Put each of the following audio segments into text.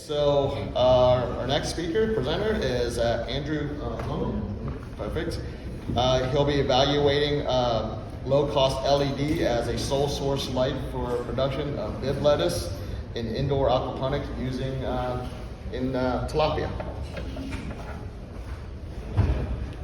So our next speaker, presenter, is Andrew Loman. Perfect. He'll be evaluating low-cost LED as a sole source light for production of bib lettuce in indoor aquaponic using in tilapia.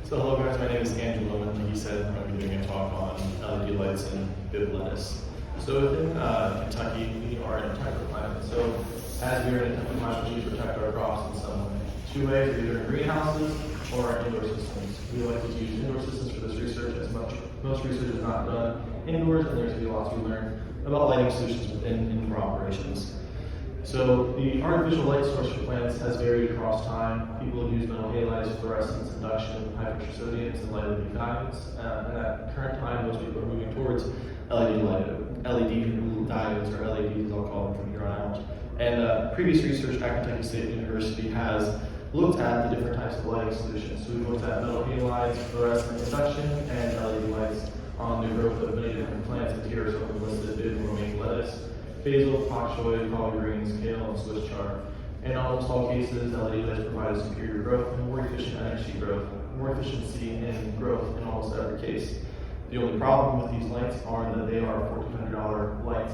So hello guys, my name is Andrew Loman. Like he said, I'm going to be doing a talk on LED lights and bib lettuce. So within Kentucky, we are in a type of climate. So as we're in a type of climate, we need to protect our crops in some way. Two ways, either in greenhouses or indoor systems. We like to use indoor systems for this research as much. Most research is not done indoors, and there's going to be lots we learn about lighting solutions within indoor operations. So the artificial light source for plants has varied across time. People have used metal halides, fluorescence, induction, high pressure sodiums, and LED diodes. And at current time, most people are moving towards LED diodes, or LEDs as I'll call them from here on out. And previous research at Kentucky State University has looked at the different types of lighting solutions. So we've looked at metal halides, fluorescent induction, and LED lights on the growth of many different plants. And here are some of the listed: bib, romaine lettuce, basil, pak choi, collard greens, kale, and Swiss chard. In almost all cases, LED lights provide superior growth and more efficient energy growth, more efficiency in growth in almost every case. The only problem with these lights are that they are $1,400 lights,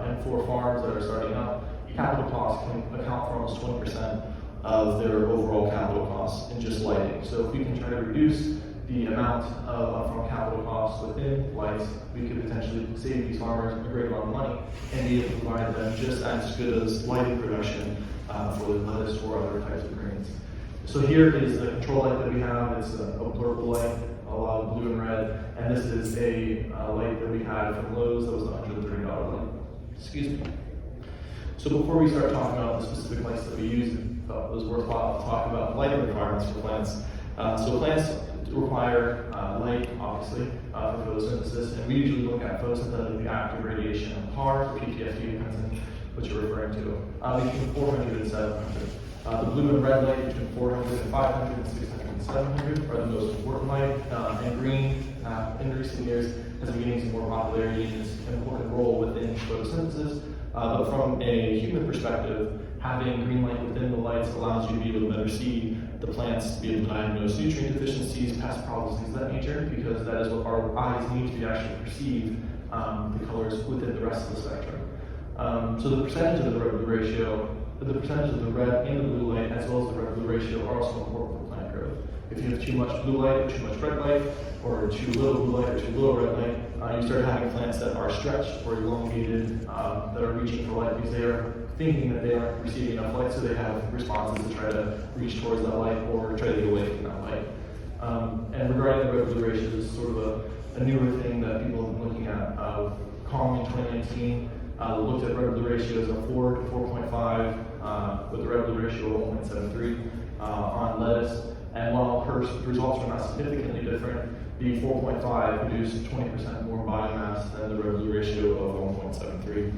and for farms that are starting up, capital costs can account for almost 20% of their overall capital costs in just lighting. So if we can try to reduce the amount of upfront capital costs within lights, we could potentially save these farmers a great amount of money and be able to provide them just as good as lighting production for the lettuce or other types of greens. So here is the control light that we have. It's a purple light, a lot of blue and red, and this is a light that we had from Lowe's that was a $130 light. Excuse me. So before we start talking about the specific lights that we use, it was worthwhile to talk about lighting requirements for plants. So plants require light, obviously, for photosynthesis, and we usually look at photosynthetically active radiation of PAR, or PTFU, depends on what you're referring to, between 400 and 700. The blue and red light between 400 and 500 and 600 and 700 are the most important light, and green, in recent years, has been gaining some more popularity and is an important role within photosynthesis. But from a human perspective, having green light within the lights allows you to be able to better see the plants, to be able to diagnose nutrient deficiencies, pest problems, things of that nature, because that is what our eyes need to be actually perceive the colors within the rest of the spectrum. So the percentage of the red-blue ratio, the percentage of the red and the blue light, as well as the red-blue ratio, are also important for plant growth. If you have too much blue light or too much red light, or too little blue light or too little red light, you start having plants that are stretched or elongated, that are reaching for light because they are thinking that they aren't receiving enough light, so they have responses to try to reach towards that light or try to get away from that light. And regarding the red-blue ratio, this is sort of a newer thing that people have been looking at. Calm in 2019 looked at red-blue ratios of 4 to 4.5 with a red-blue ratio of 1.73 on lettuce. And while her results were not significantly different, the 4.5 produced 20% more biomass than the red-blue ratio of 1.73.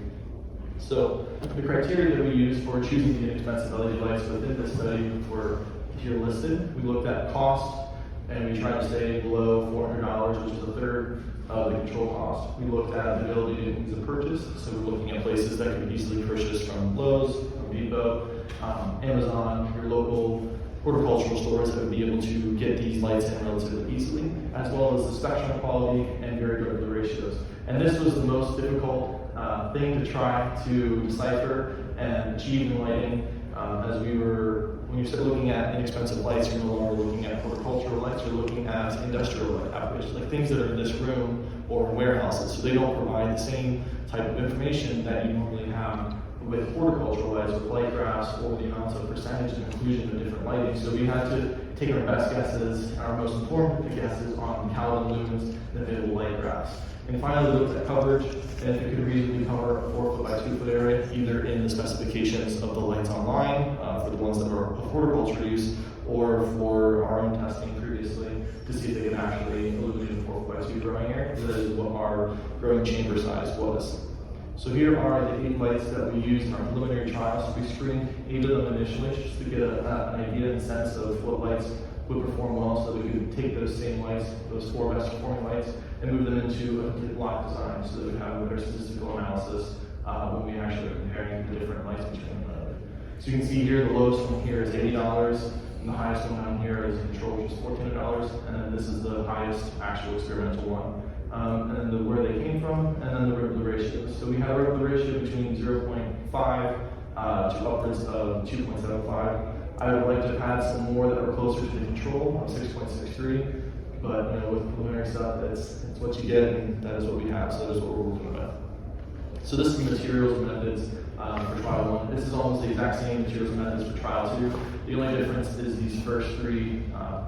So the criteria that we use for choosing the inexpensive LED lights within this study were here listed. We looked at cost, and we tried to stay below $400, which is a third of the control cost. We looked at the ability to ease of purchase, so we're looking at places that can be easily purchased from Lowe's, Home Depot, Amazon, your local horticultural stores that would be able to get these lights in relatively easily, as well as the spectrum quality and very red-blue ratios. And this was the most difficult thing to try to decipher and achieve in lighting, when you start looking at inexpensive lights, you're no longer looking at horticultural lights, you're looking at industrial light applications, like things that are in this room or in warehouses. So they don't provide the same type of information that you normally have with horticultural lights, with light graphs, or the amount of percentage and inclusion of different lighting. So we had to take our best guesses, our most important guesses on Kelvin lumens and available light graphs. And finally, we looked at coverage, and if it could reasonably cover a 4 foot by 2 foot area, either in the specifications of the lights online, for the ones that are of horticulture use, or for our own testing previously, to see if they could actually illuminate a 4 foot by 2 growing area. That is what our growing chamber size was. So here are the 8 lights that we used in our preliminary trials. We screened 8 of them initially, just to get an idea and sense of what lights would perform well, so that we could take those same lights, those 4 best performing lights, and move them into a complete block design, so that we have a better statistical analysis when we actually are comparing the different lights between one another. So you can see here the lowest one here is $80, and the highest one down here is control, which is $1,400, and then this is the highest actual experimental one. And then where they came from, and then the rib ratios. So we have a rib ratio between 0.5 to upwards of 2.75. I would like to have had some more that were closer to the control of 6.63, but with preliminary stuff, it's what you get, and that is what we have, so that is what we're working with. So this is the materials and methods for trial 1. This is almost the exact same materials and methods for trial 2. The only difference is these first 3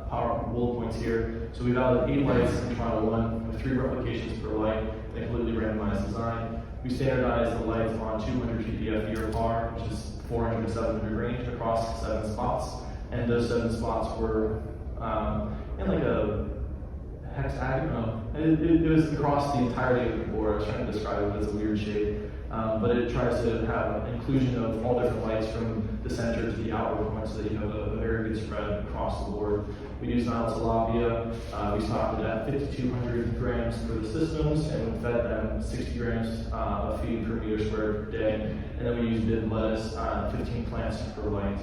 bullet points here. So we valued 8 lights in trial 1 with 3 replications per light, and a completely randomized design. We standardized the lights on 200 ppf year par, which is 400 to 700 range across 7 spots, and those 7 spots were in like a hexagon. It was across the entirety of the board. I was trying to describe it as a weird shape, but it tries to have inclusion of all different lights from the center to the outward points, so that you have a very good spread across the board. We used Nile tilapia. We stocked it at 5,200 grams for the systems, and we fed them 60 grams of feed per meter squared per day. And then we used bib lettuce, 15 plants per light.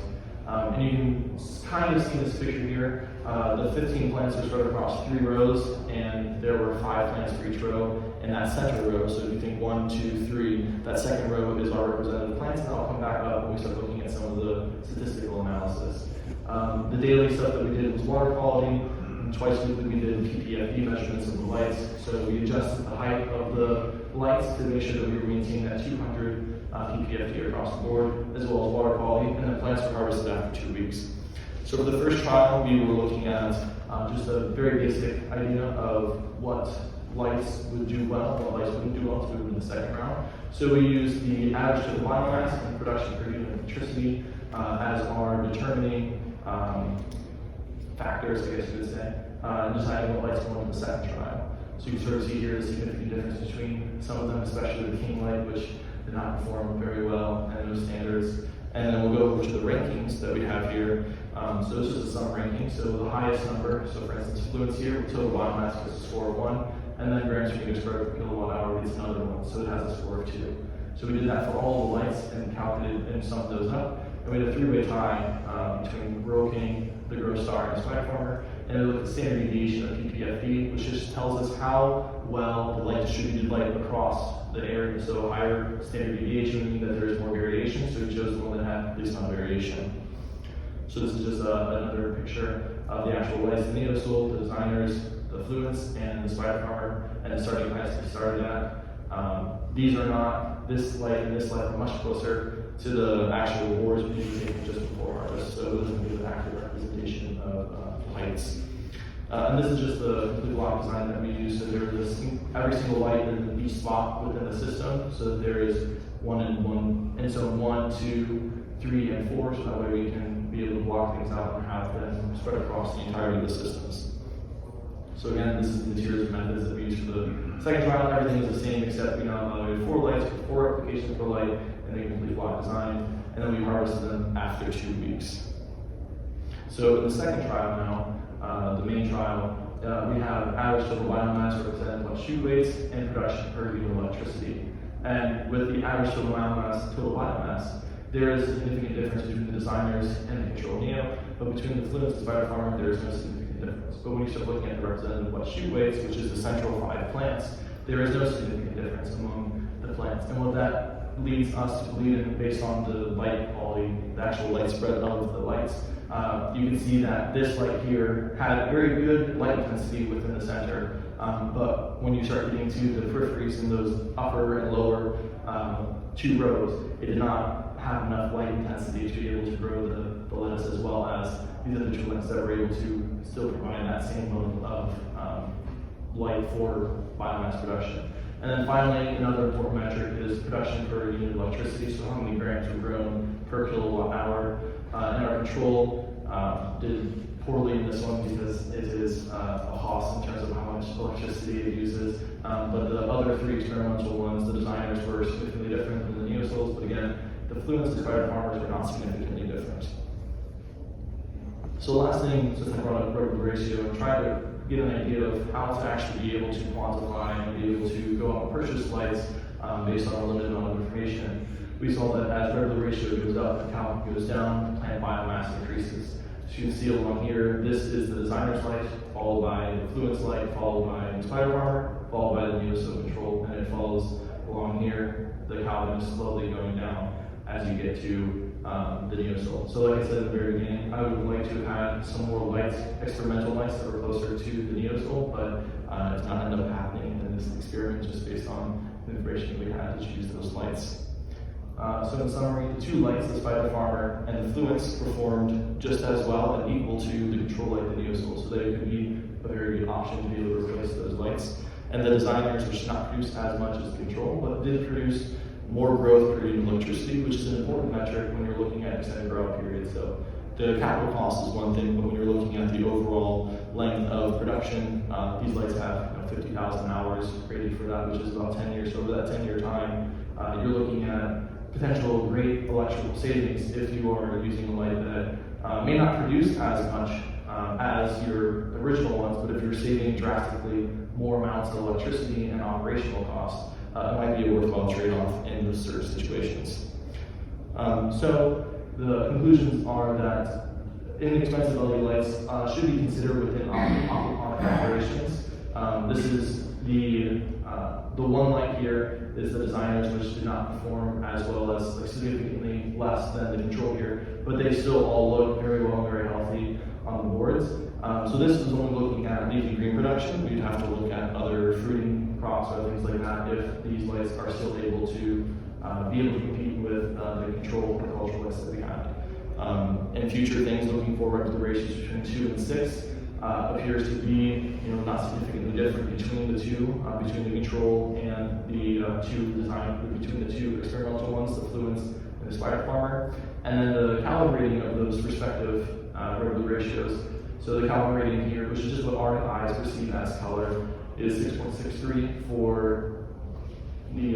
And you can kind of see this picture here. The 15 plants are spread across 3 rows, and there were 5 plants for each row in that center row. So if you think 1, 2, 3, that second row is our representative plants, and I'll come back up when we start looking at some of the statistical analysis. The daily stuff that we did was water quality. Twice weekly we did ppfd measurements of the lights. So we adjusted the height of the lights to make sure that we were maintaining that 200 ppfd across the board, as well as water quality, and the plants were harvested after 2 weeks. So for the first trial, we were looking at just a very basic idea of what lights would do well, what lights wouldn't do well to move in the second round. So we used the average total biomass and production per unit of electricity as our determining factors, I guess you would say, deciding what lights go into the second trial. So you can sort of see here the significant difference between some of them, especially the King light, which did not perform very well and those standards. And then we'll go over to the rankings that we have here. So this is a sum ranking. So the highest number, so for instance, fluence here, with total biomass gets a score of 1, and then grams per meter squared per kilowatt hour gets another 1, so it has a score of 2. So we did that for all the lights and calculated and summed those up. And we had a 3-way tie between Rural King, the Grow Star, and Spider Farmer. And we looked at the standard deviation of ppfd, which just tells us how well the light distributed light across the area. So higher standard deviation meaning that there is more variation, so we chose the one that had least amount of variation. So this is just another picture of the actual lights, the neosoul, the designers, the fluence, and the Spider Farmer, and the starting heights we started at. These are not, this light and this light are much closer to the actual boards we usually take just before harvest, so it doesn't give an accurate representation of heights. And this is just the complete block design that we use. So there is every single light in each spot within the system. So that there is 1 and 1, and so 1, 2, 3, and 4. So that way we can be able to block things out and have them spread across the entirety of the systems. So again, this is the materials and methods that we use for the second trial. Everything is the same except we now evaluated 4 lights with 4 applications per light and a complete block design. And then we harvested them after 2 weeks. So in the second trial now, the main trial, we have average total biomass represented plus shoot weights and production per unit of electricity. And with the average total biomass, there is a significant difference between the designers and the control neo, but between the fluence and Spider Farmer, there is no significant difference. But when you start looking at the representative plus shoot weights, which is the central 5 plants, there is no significant difference among the plants. And what that leads us to believe in, based on the light quality, the actual light spread of the lights, you can see that this light here had very good light intensity within the center, but when you start getting to the peripheries in those upper and lower 2 rows, it did not have enough light intensity to be able to grow the lettuce, as well as these other 2 lights that were able to still provide that same level of light for biomass production. And then finally, another important metric is production per unit of electricity, so how many grams were grown per kilowatt hour. And our control did poorly in this one because it is a Haas in terms of how much electricity it uses. But the other 3 experimental ones, the designers were significantly different than the neosouls, but again, the fluence and Spider Farmers were not significantly different. So the last thing, since I brought up rotary ratio, and try to get an idea of how to actually be able to quantify and be able to go out and purchase lights based on a limited amount of information. we saw that as revenue ratio goes up, the count goes down, plant biomass increases. So you can see along here, this is the designer's light, followed by the fluence light, followed by the spider farmer, followed by the neosote control, and it follows along here, the Calvin is slowly going down as you get to the neosote. So like I said in the very beginning, I would like to have had some more lights, experimental lights that were closer to the neosote, but it's not ended up happening in this experiment just based on the information we had to choose those lights. So in summary, the two lights, the spider farmer and the fluence, performed just as well and equal to the control light, the neosote, so they could be a very good option to be able to replace those lights. And the designers, which did not produce as much as the control, but did produce more growth per unit electricity, which is an important metric when you're looking at extended grow-out periods. So the capital cost is one thing, but when you're looking at the overall length of production, these lights have 50,000 hours rated for that, which is about 10 years. So over that 10-year time, you're looking at potential great electrical savings if you are using a light that may not produce as much as your original ones, but if you're saving drastically more amounts of electricity and operational costs, it might be a worthwhile trade-off in those certain situations. So the conclusions are that inexpensive LED lights should be considered within aquaponic operations. This is the one light here is the designers, which did not perform as well as significantly less than the control here, but they still all look very well and very healthy on the boards. So this is only looking at leafy green production. We'd have to look at other fruiting crops or things like that if these lights are still able to be able to compete with the control horticultural lights that we have. And future things looking forward to the ratios between 2 and 6 appears to be not significantly different between the two, between the control and the between the two experimental ones, the fluence and the spider farmer. And then the Calvin rating of those respective revenue ratios. So the Calvin rating here, which is just what our eyes perceive as color, is 6.63 for the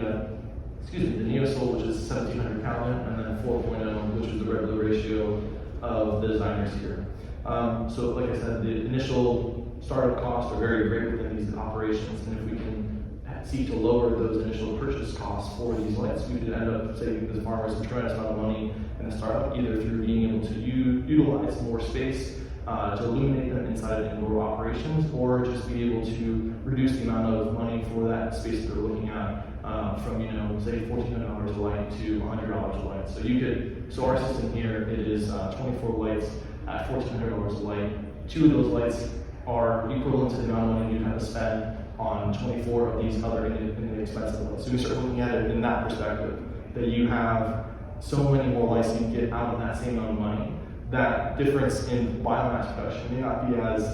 neosote, which is 1700 Kelvin, and then 4.0, which is the revenue ratio of the designers here. So like I said, the initial startup costs are very great within these operations, and if we can seek to lower those initial purchase costs for these lights, we could end up saving the farmers a tremendous amount of money in the startup, either through being able to utilize more space to illuminate them inside of indoor operations, or just be able to reduce the amount of money for that space that they're looking at from say $1,400 a light to $100 a light. So our system here, it is 24 lights at $1,400 a light. 2 of those lights are equivalent to the amount of money you'd have to spend on 24 of these other inexpensive lights. So we start looking at it in that perspective, that you have so many more lights you can get out of that same amount of money. That difference in biomass production may not be as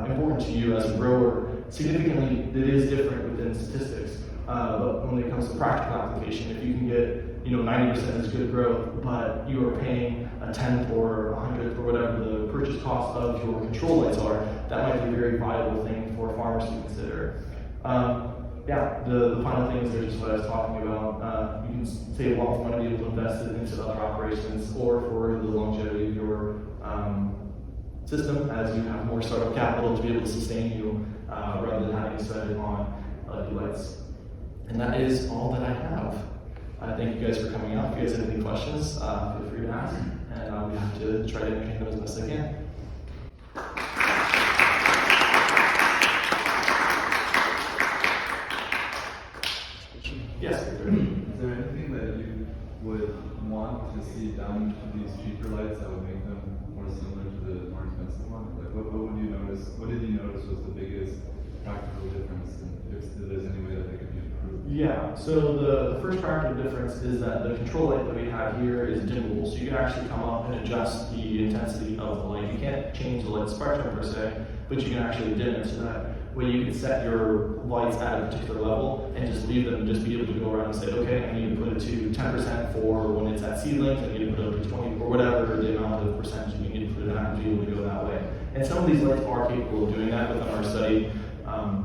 important to you as a grower. Significantly, it is different within statistics. But when it comes to practical application, if you can get 90% as good growth, but you are paying a 10th or 100th or whatever the purchase cost of your control lights are, that might be a very viable thing for farmers to consider. The final things are just what I was talking about. You can save a lot of money to be able to invest it into other operations or for the longevity of your system, as you have more startup capital to be able to sustain you rather than having to spend it on LED lights. And that is all that I have. Thank you guys for coming out. If you guys have any questions, feel free to ask, and I'll have to try to entertain those as best I can. Yes. Is there anything that you would want to see done to these cheaper lights that would make them more similar to the more expensive ones? Like, what would you notice? What did you notice was the biggest practical difference, and if there's any way that they could be improved? Yeah. So the first practical difference is that the control light that we have here is dimmable, so you can actually come up and adjust the intensity of the light. You can't change the light spectrum per se, but you can actually dim it so that way you can set your lights at a particular level and just leave them and just be able to go around and say, okay, I need to put it to 10% for when it's at seedlings, I need to put it up to 20 or whatever the amount of percentage you need to put it at to be able to go that way. And some of these lights are capable of doing that. Within our study,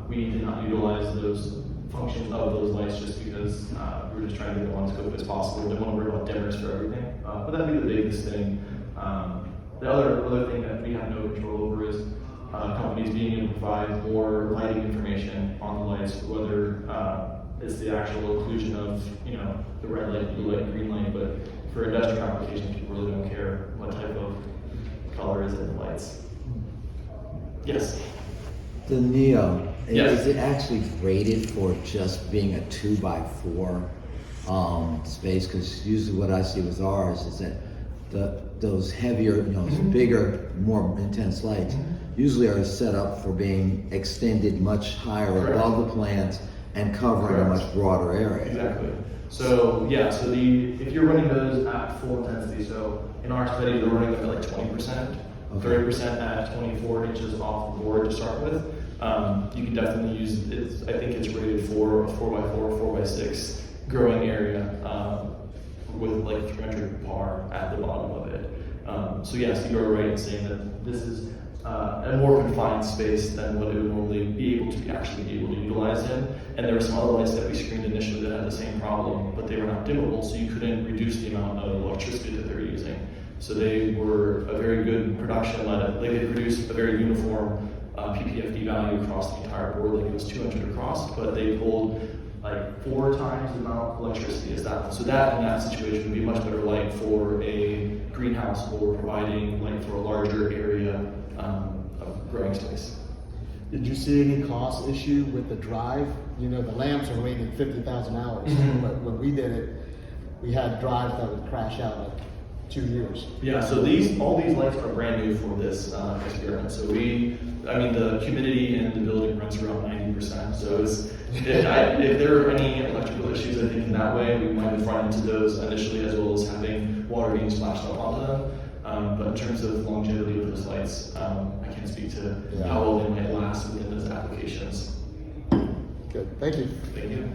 we did not utilize those functions of those lights just because we were just trying to get the one scope as possible. We didn't want to worry about dimmers for everything. But that'd be the biggest thing. The other thing that we have no control over is companies being able to provide more lighting information on the lights, whether It's the actual inclusion of, you know, the red light, blue light, green light, but for industrial applications, people really don't care what type of color is in the lights. Yes? The Neo, Yes. is it actually rated for just being a 2x4 space? Because usually what I see with ours is that those heavier, you know, bigger, more intense lights usually are set up for being extended much higher Correct. above the plants and covering a Correct. much broader area. Exactly. So yeah, so if you're running those at full intensity, so in our study we're running them at like 20%, 30% at 24 inches off the board to start with. You can definitely use it. I think it's rated for a 4x4, 4x6 growing area with like 300 par at the bottom of it. So yes, you are right in saying that this is a more confined space than what it would normally be able to actually be able to utilize in. And there were some other lights that we screened initially that had the same problem, but they were not dimmable, so you couldn't reduce the amount of electricity that they were using. So they were a very good production light. Like they produced a very uniform PPFD value across the entire board, like it was 200 across, but they pulled like 4 times the amount of electricity as that. So that in that situation would be a much better light for a greenhouse or providing light for a larger area of growing space. Did you see any cost issue with the drive? You know, the lamps are rated 50,000 hours, but when we did it, we had drives that would crash out like 2 years. Yeah, so all these lights are brand new for this experiment. So the humidity in the building runs around 90%. So if there are any electrical issues, I think in that way, we might have run into those initially, as well as having water being splashed up onto them. But in terms of longevity of those lights, I can't speak to how well they might last within those applications. Good, thank you. Thank you.